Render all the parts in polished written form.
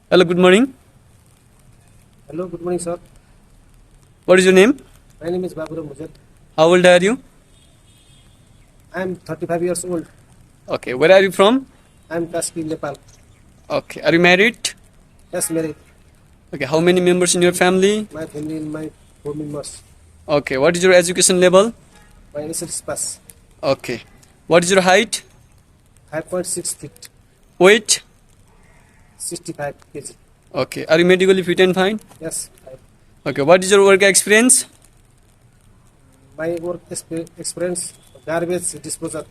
Hello, good morning. Hello, good morning, sir. What is your name? My name is Baburam Bhujel. How old are you? I am 35 years old. Okay, where are you from? I am Kashmir, Nepal. Okay, are you married? Yes, married. Okay, how many members in your family? My family and my 4 members. Okay, what is your education level? My SLC pass. Okay, what is your height? 5.6 feet. Weight? 65 kg. Okay, are you medically fit and fine? Yes. Okay, what is your work experience? My work experience, garbage disposal.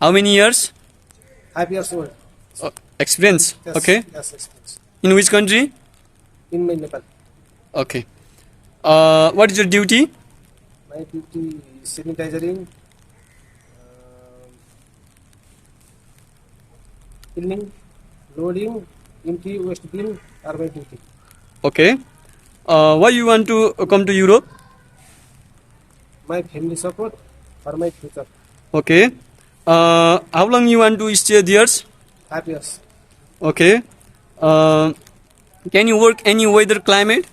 How many years? 5 years old. Experience? Yes. Okay, Yes, experience. in which country? In my Nepal. Okay, what is your duty? My duty is sanitizing, cleaning, loading, empty waste bin are my duty. Okay, why you want to come to Europe? My family support for my future. Okay, how long you want to stay there? 5 years. Okay, can you work any weather climate?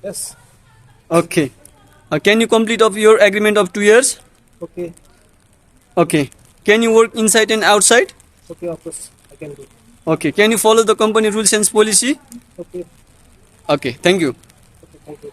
Yes. Okay, can you complete of your agreement of 2 years? Okay. Okay, can you work inside and outside? Okay, of course, I can do. Okay, can you follow the company rules and policy? Okay. Okay, thank you. Okay, thank you.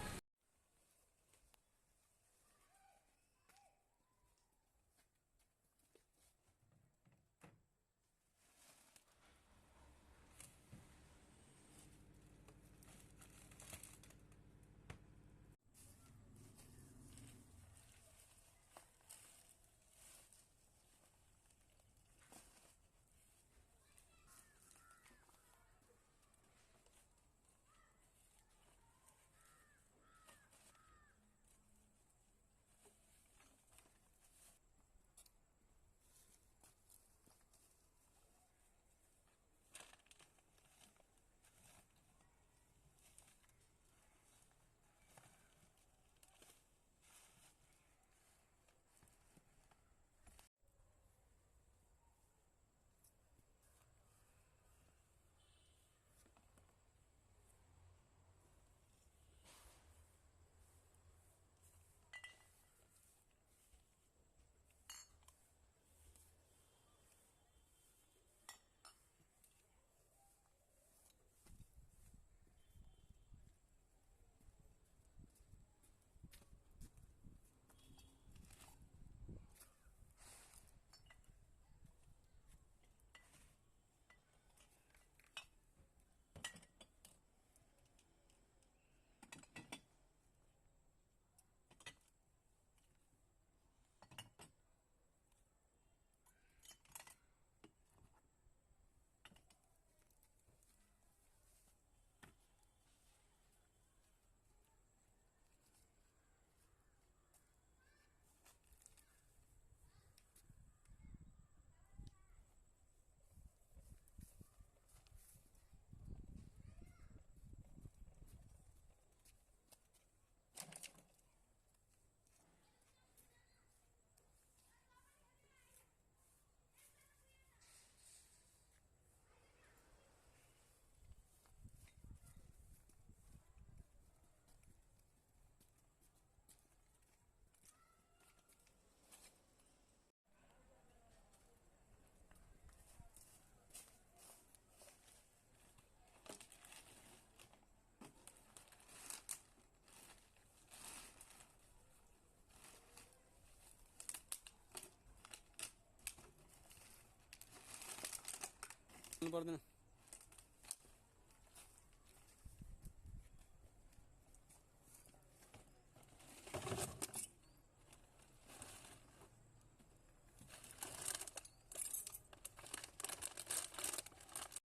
पर्दैन